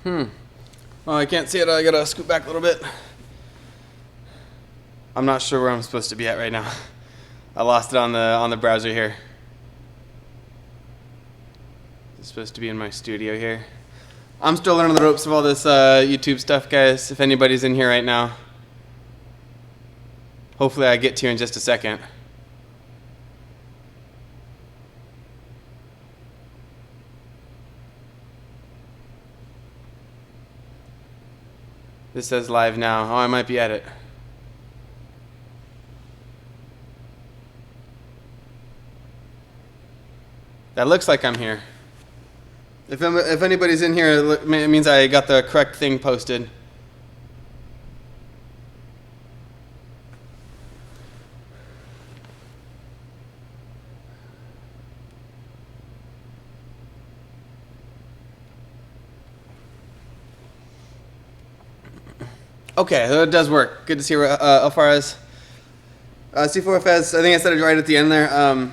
Oh, I can't see it. I gotta scoot back a little bit. I'm not sure where I'm supposed to be at right now. I lost it on the browser here. It's supposed to be in my studio here. I'm still learning the ropes of all this YouTube stuff, guys. If anybody's in here right now, hopefully I get to you in just a second. This says live now. Oh, I might be at it. That looks like I'm here. If anybody's in here, it means I got the correct thing posted. Okay, it does work. Good to see Alfaraz. C4FS, I think I said it right at the end there.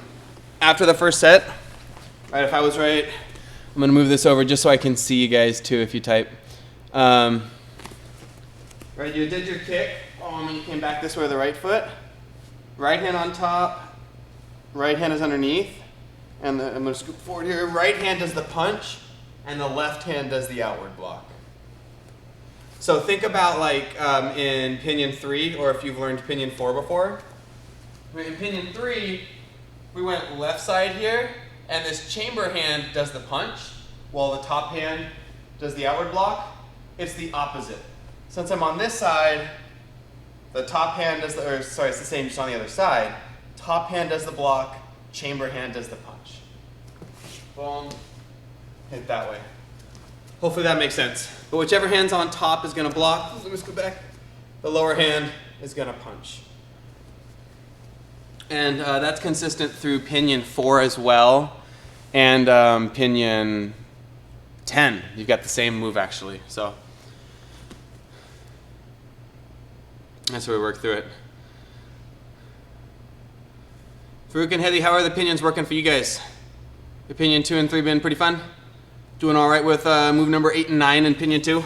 After the first set, right, if I was right, I'm going to move this over just so I can see you guys too if you type. Right, you did your kick, and you came back this way with the right foot. Right hand on top, right hand is underneath. And I'm going to scoop forward here. Right hand does the punch, and the left hand does the outward block. So think about like in Pinion 3, or if you've learned Pinion 4 before. In Pinion 3, we went left side here, and this chamber hand does the punch, while the top hand does the outward block. It's the opposite. Since I'm on this side, the top hand does the, or sorry, it's the same, just on the other side. Top hand does the block, chamber hand does the punch. Boom, hit that way. Hopefully that makes sense. But whichever hand's on top is going to block. Let me just go back. The lower hand is going to punch. And that's consistent through Pinion 4 as well. And Pinion 10. You've got the same move actually. So that's how we work through it. Farouk and Hedi, how are the pinions working for you guys? Your Pinion 2 and 3 been pretty fun? Doing all right with move number 8 and 9 in Pinion 2?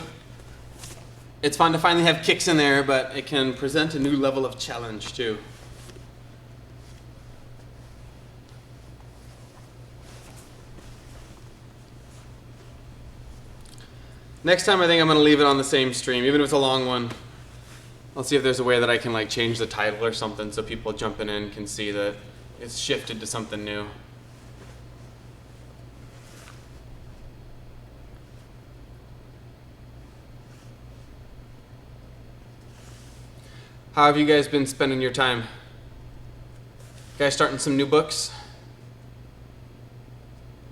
It's fun to finally have kicks in there, but it can present a new level of challenge too. Next time I think I'm going to leave it on the same stream, even if it's a long one. I'll see if there's a way that I can like change the title or something so people jumping in can see that it's shifted to something new. How have you guys been spending your time? Guys starting some new books?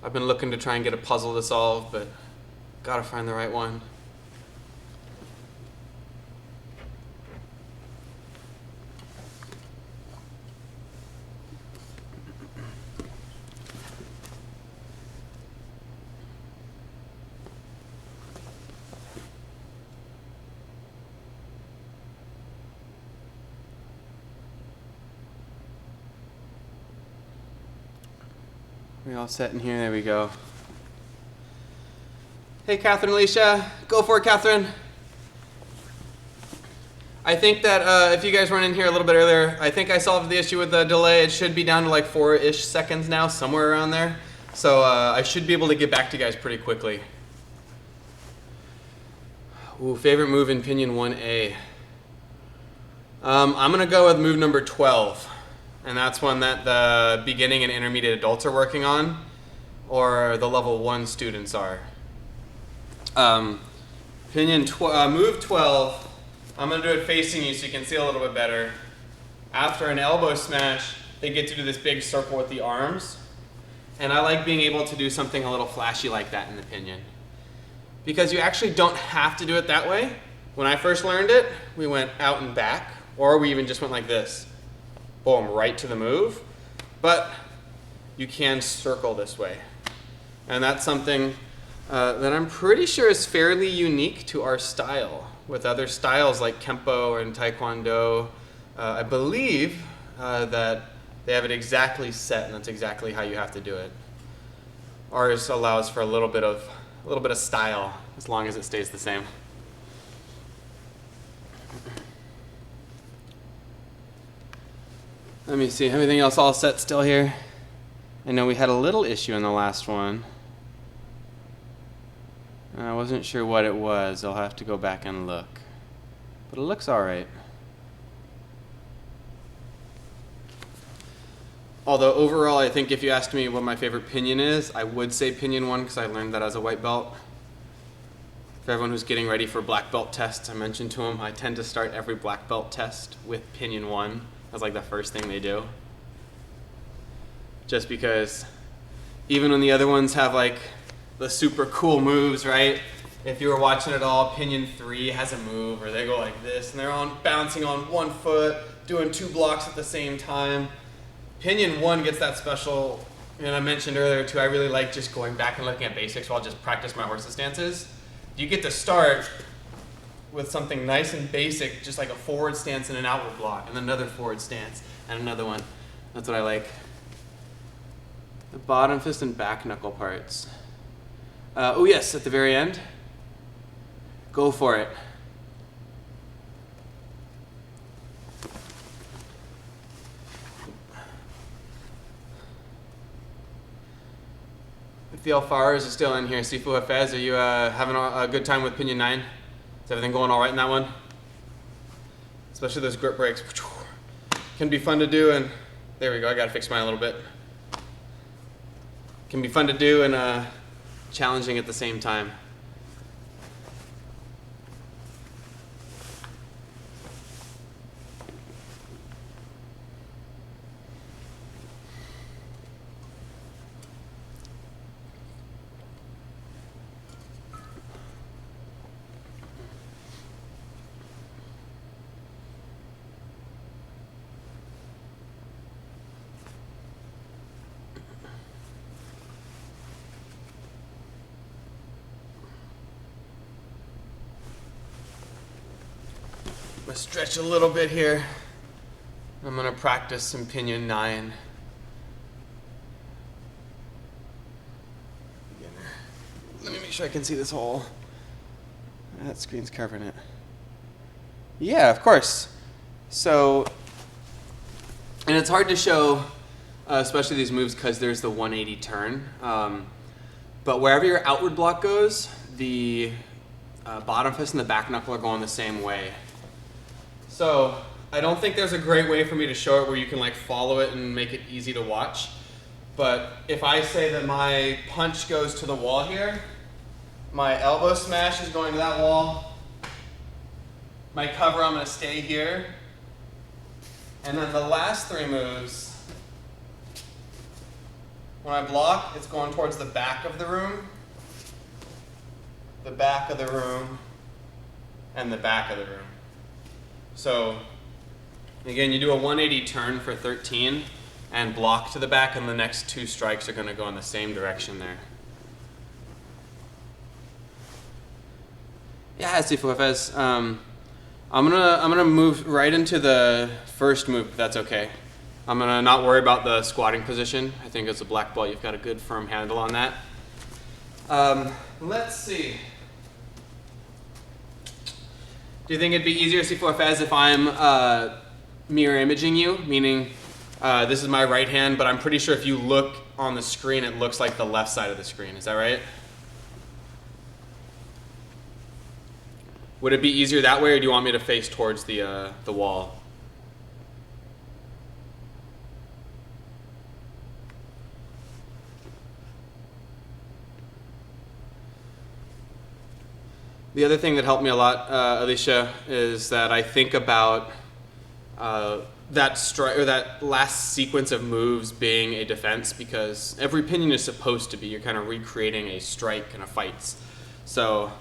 I've been looking to try and get a puzzle to solve, but gotta find the right one. We all set in here? There we go. Hey, Catherine Alicia. Go for it, Catherine. I think that if you guys weren't in here a little bit earlier, I think I solved the issue with the delay. It should be down to like 4-ish seconds now, somewhere around there. So I should be able to get back to you guys pretty quickly. Ooh, favorite move in Pinion 1A. I'm going to go with move number 12. And that's one that the beginning and intermediate adults are working on, or the level 1 students are. Move 12, I'm going to do it facing you so you can see a little bit better. After an elbow smash, they get to do this big circle with the arms. And I like being able to do something a little flashy like that in the Pinion. Because you actually don't have to do it that way. When I first learned it, we went out and back, or we even just went like this. Boom, right to the move. But you can circle this way. And that's something that I'm pretty sure is fairly unique to our style. With other styles like Kempo and Taekwondo, I believe that they have it exactly set, and that's exactly how you have to do it. Ours allows for a little bit of style as long as it stays the same. Let me see, everything else all set still here? I know we had a little issue in the last one. I wasn't sure what it was. I'll have to go back and look. But it looks all right. Although overall, I think if you asked me what my favorite pinion is, I would say Pinion 1 because I learned that as a white belt. For everyone who's getting ready for black belt tests, I mentioned to them I tend to start every black belt test with Pinion 1. That's like the first thing they do. Just because even when the other ones have like the super cool moves, right? If you were watching it all, Pinion 3 has a move where they go like this and they're on bouncing on one foot, doing 2 blocks at the same time. Pinion 1 gets that special, and I mentioned earlier too, I really like just going back and looking at basics while I'll just practice my horse's stances. You get to start with something nice and basic, just like a forward stance and an outward block, and another forward stance, and another one. That's what I like. The bottom fist and back knuckle parts. Oh yes, at the very end. Go for it. If the Alfaras are still in here, Sifu Hafez, are you having a good time with Pinion 9? Is everything going all right in that one? Especially those grip breaks. Can be fun to do, and there we go, I gotta fix mine a little bit. Can be fun to do and challenging at the same time. I'm gonna stretch a little bit here. I'm gonna practice some Pinion 9. Let me make sure I can see this hole. That screen's covering it. Yeah, of course. So, and it's hard to show, especially these moves because there's the 180 turn. But wherever your outward block goes, the bottom fist and the back knuckle are going the same way. So I don't think there's a great way for me to show it where you can like follow it and make it easy to watch. But if I say that my punch goes to the wall here, my elbow smash is going to that wall, my cover I'm going to stay here, and then the last 3 moves, when I block, it's going towards the back of the room, the back of the room, and the back of the room. So again, you do a 180 turn for 13 and block to the back, and the next 2 strikes are going to go in the same direction there. Yeah, Sifu Hafez. I'm gonna move right into the first move, if that's okay. I'm gonna not worry about the squatting position. I think as a black belt, you've got a good firm handle on that. Let's see. Do you think it'd be easier, Sifu Hafez, if I'm mirror imaging you? Meaning, this is my right hand, but I'm pretty sure if you look on the screen, it looks like the left side of the screen. Is that right? Would it be easier that way, or do you want me to face towards the wall? The other thing that helped me a lot, Alicia, is that I think about that last sequence of moves being a defense, because every pinion is supposed to be. You're kind of recreating a strike and a fight. So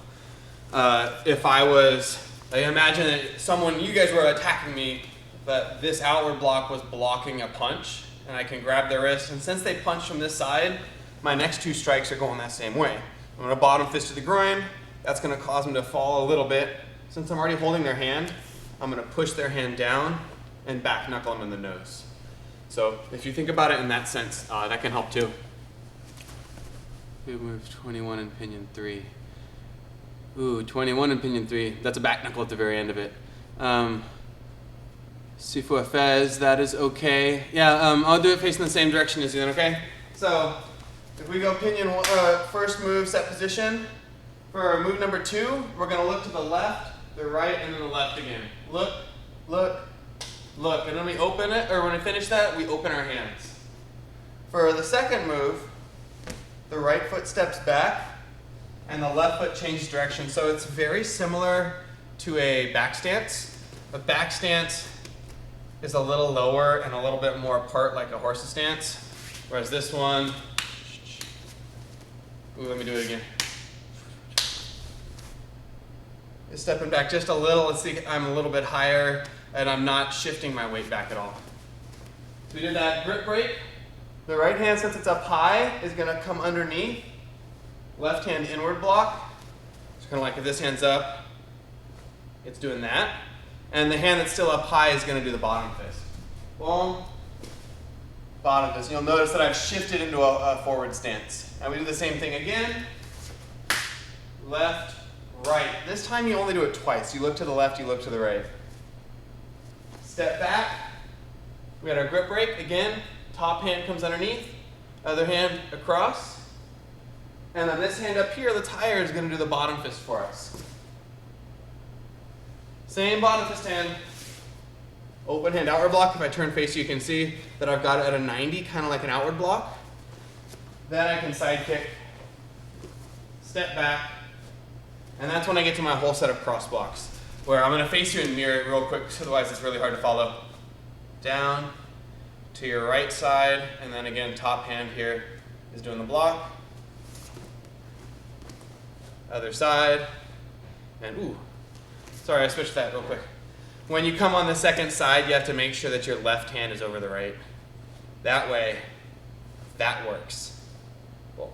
if I imagine that you guys were attacking me, but this outward block was blocking a punch, and I can grab their wrist, and since they punch from this side, my next 2 strikes are going that same way. I'm going to bottom fist to the groin. That's going to cause them to fall a little bit. Since I'm already holding their hand, I'm going to push their hand down and back knuckle them in the nose. So if you think about it in that sense, that can help too. We moved 21 in Pinion 3. Ooh, 21 in pinion 3. That's a back knuckle at the very end of it. C4 Fez, that is okay. Yeah, I'll do it facing the same direction as you then, okay? So, if we go pinion first move, set position. For move number 2, we're going to look to the left, the right, and then the left again. Look, look, look. And when we open it, or when we finish that, we open our hands. For the second move, the right foot steps back, and the left foot changes direction. So it's very similar to a back stance. A back stance is a little lower and a little bit more apart like a horse's stance. Whereas this one, ooh, let me do it again. Is stepping back just a little. Let's see, I'm a little bit higher and I'm not shifting my weight back at all. So we did that grip break. The right hand, since it's up high, is gonna come underneath. Left hand inward block. It's kind of like if this hand's up, it's doing that. And the hand that's still up high is going to do the bottom fist. Boom, bottom fist. You'll notice that I've shifted into a forward stance. And we do the same thing again. Left, right. This time you only do it twice. You look to the left, you look to the right. Step back. We got our grip break. Again, top hand comes underneath. Other hand across. And then this hand up here that's higher is going to do the bottom fist for us. Same bottom fist hand. Open hand outward block. If I turn face, you can see that I've got it at a 90, kind of like an outward block. Then I can side kick, step back, and that's when I get to my whole set of cross blocks, where I'm going to face you and mirror it real quick, otherwise it's really hard to follow. Down to your right side, and then again, top hand here is doing the block. Other side, and ooh, sorry, I switched that real quick. When you come on the second side, you have to make sure that your left hand is over the right. That way, that works. Cool.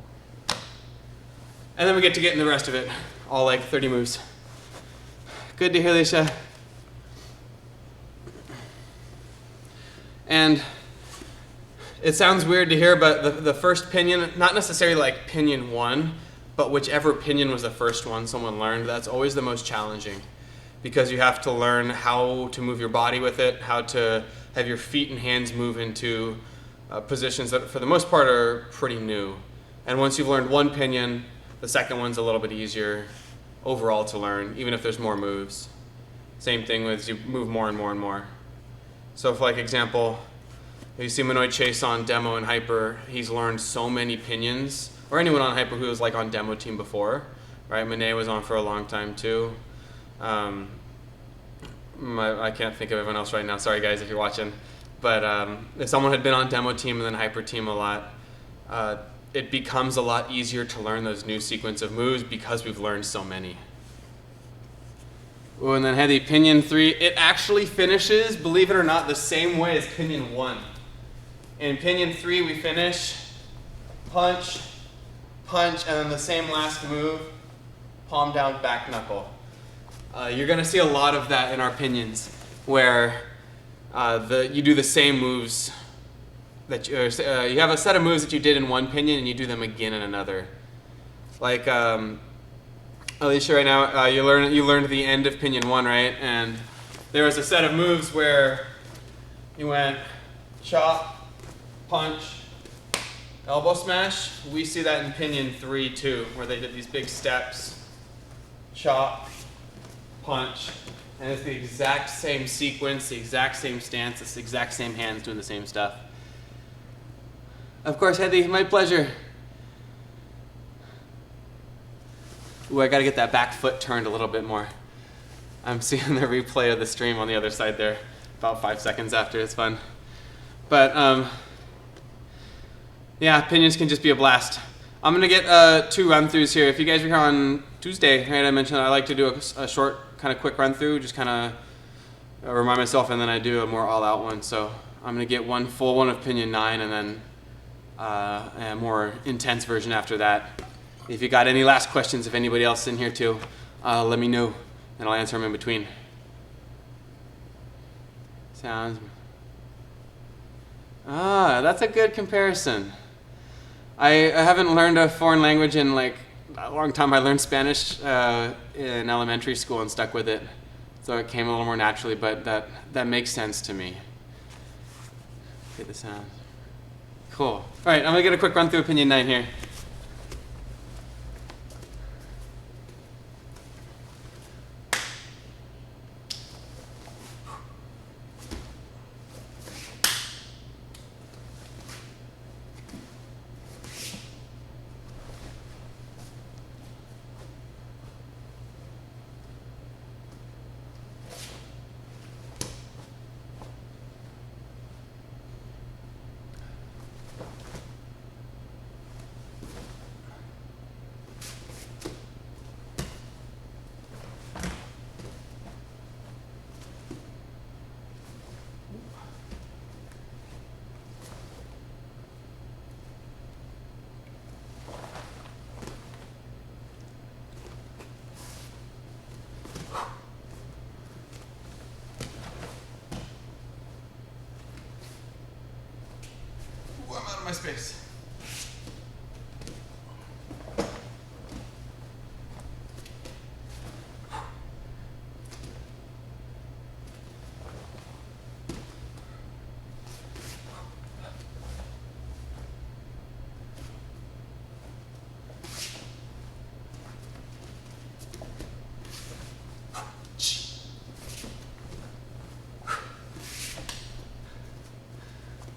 And then we get to get in the rest of it, all like 30 moves. Good to hear, Alicia. And it sounds weird to hear, but the first pinion, not necessarily like pinion 1, but whichever pinion was the first one someone learned, that's always the most challenging, because you have to learn how to move your body with it, how to have your feet and hands move into positions that for the most part are pretty new. And once you've learned one pinion, the second one's a little bit easier overall to learn, even if there's more moves. Same thing with you move more and more and more. So for like example, if you see Manoy Chase on demo and hyper, he's learned so many pinions, or anyone on hyper who was like on demo team before, right? Monet was on for a long time too. I can't think of everyone else right now. Sorry guys if you're watching. But if someone had been on demo team and then hyper team a lot, it becomes a lot easier to learn those new sequence of moves because we've learned so many. Ooh, and then Hedy, pinion 3, it actually finishes, believe it or not, the same way as pinion 1. In pinion 3 we finish, punch, punch, and then the same last move, palm down, back knuckle. You're going to see a lot of that in our pinions, where you do the same moves. That you have a set of moves that you did in one pinion, and you do them again in another. Like Alicia, right now, you learned the end of pinion 1, right? And there was a set of moves where you went chop, punch, elbow smash. We see that in pinion 3 too, where they did these big steps, chop, punch, and it's the exact same sequence, the exact same stance, it's the exact same hands doing the same stuff. Of course, Hedy, my pleasure. Ooh, I gotta get that back foot turned a little bit more. I'm seeing the replay of the stream on the other side there, about 5 seconds after, it's fun. But yeah, pinions can just be a blast. I'm gonna get 2 run-throughs here. If you guys were here on Tuesday, right, I mentioned I like to do a short, kind of quick run-through, just kind of remind myself, and then I do a more all-out one. So I'm gonna get one full one of pinion 9, and then a more intense version after that. If you got any last questions, if anybody else in here too, let me know, and I'll answer them in between. Sounds. That's a good comparison. I haven't learned a foreign language in like a long time I learned Spanish in elementary school and stuck with it. So it came a little more naturally, but that makes sense to me. Get the sound. Cool. All right, I'm gonna get a quick run through Pinion 9 here. I'm out of my space.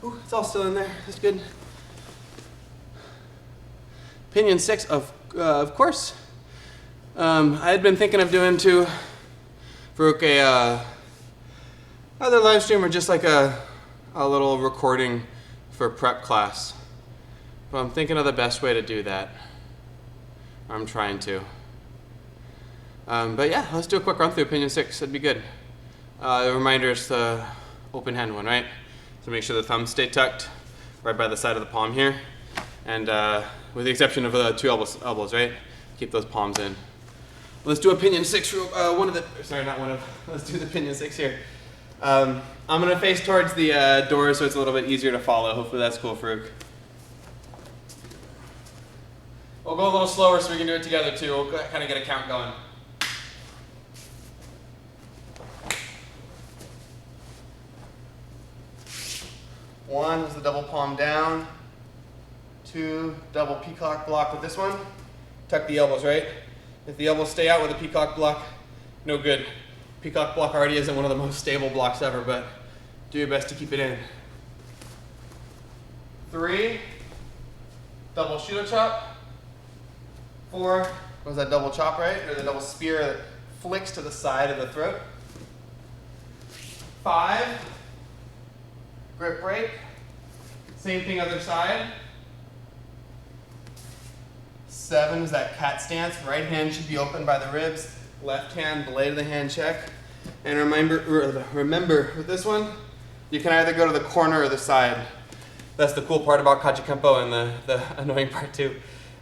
Ooh, it's all still in there. That's good. Pinion 6, of course. I had been thinking of doing too, Farouk, either live stream or just like a little recording for prep class. But I'm thinking of the best way to do that. I'm trying to. But yeah, let's do a quick run through Pinion 6. That'd be good. The reminder is the open hand one, right? So make sure the thumbs stay tucked right by the side of the palm here. And with the exception of the two elbows, right? Keep those palms in. Let's do a Pinion 6, let's do the Pinion 6 here. I'm gonna face towards the door so it's a little bit easier to follow. Hopefully that's cool, Farouk. We'll go a little slower so we can do it together too. We'll kind of get a count going. One is the double palm down. 2, double peacock block with this one. Tuck the elbows, right? If the elbows stay out with a peacock block, no good. Peacock block already isn't one of the most stable blocks ever, but do your best to keep it in. 3, double shooter chop. 4, was that double chop, right? Or the double spear that flicks to the side of the throat. 5, grip break. Same thing other side. 7 is that cat stance. Right hand should be open by the ribs. Left hand, blade of the hand check. And remember with this one, you can either go to the corner or the side. That's the cool part about Kachikempo, and the annoying part too.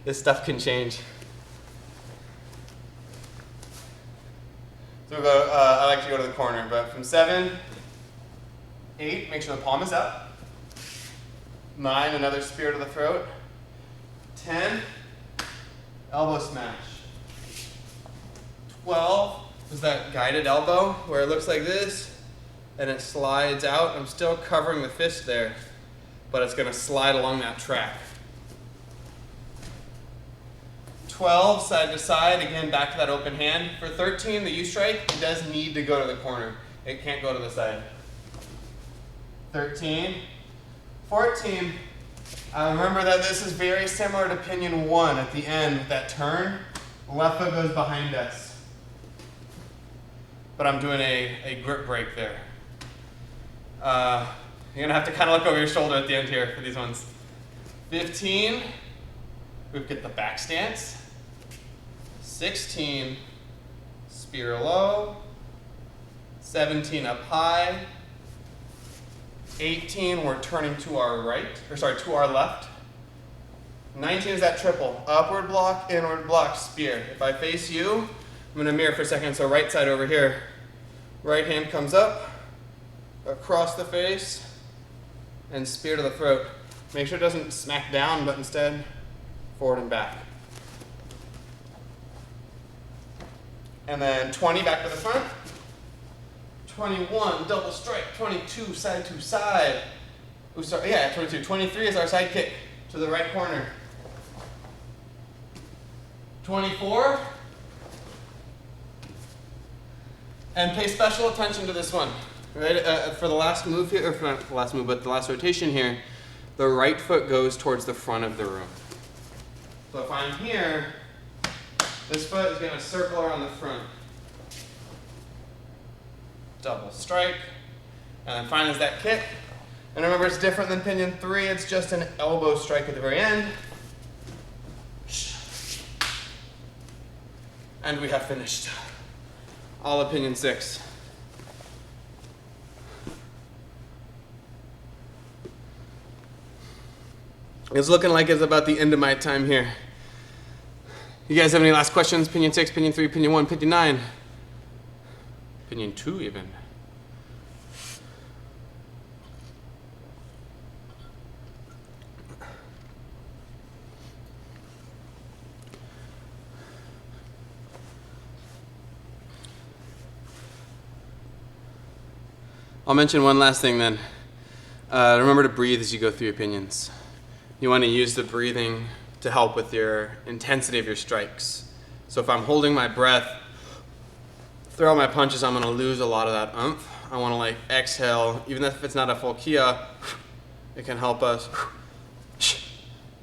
This stuff can change. So we'll go, I like to go to the corner, but from 7, 8, make sure the palm is up. 9, another spear to the throat. 10, elbow smash. 12 is that guided elbow where it looks like this and it slides out. I'm still covering the fist there, but it's gonna slide along that track. 12, side to side, again back to that open hand. For 13, the U-strike, it does need to go to the corner. It can't go to the side. 13. 14, remember that this is very similar to Pinion 1 at the end with that turn. Left foot goes behind us. But I'm doing a grip break there. You're gonna have to kind of look over your shoulder at the end here for these ones. 15, we get the back stance. 16, spear low. 17, up high. 18, we're turning to our right, or sorry, to our left. 19 is that triple. Upward block, inward block, spear. If I face you, I'm gonna mirror for a second, so right side over here. Right hand comes up, across the face, and spear to the throat. Make sure it doesn't smack down, but instead, forward and back. And then 20 back to the front. 21, double strike. 22, side to side. Ooh, sorry, yeah, 22. 23 is our side kick to the right corner. 24. And pay special attention to this one. Right, for the last move here, or for not the last move, but the last rotation here, the right foot goes towards the front of the room. So if I'm here, this foot is going to circle around the front. Double strike. And then finally is that kick. And remember, it's different than pinion 3. It's just an elbow strike at the very end. And we have finished all of pinion 6. It's looking like it's about the end of my time here. You guys have any last questions? Pinion 6, pinion 3, pinion 1, pinion 9, pinion 2 even. I'll mention one last thing then. Remember to breathe as you go through your pinions. You want to use the breathing to help with your intensity of your strikes. So if I'm holding my breath throughout my punches, I'm going to lose a lot of that oomph. I want to like exhale, even if it's not a full kia, it can help us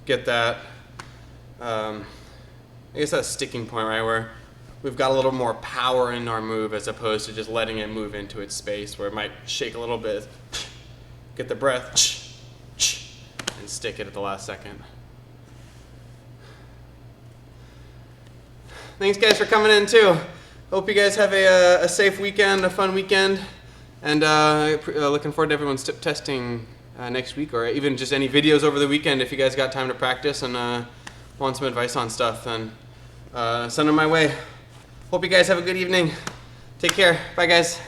get that, I guess that sticking point, right, where we've got a little more power in our move as opposed to just letting it move into its space where it might shake a little bit. Get the breath and stick it at the last second. Thanks guys for coming in too. Hope you guys have a safe weekend, a fun weekend, and looking forward to everyone's testing next week, or even just any videos over the weekend. If you guys got time to practice and want some advice on stuff, then send them my way. Hope you guys have a good evening. Take care. Bye guys.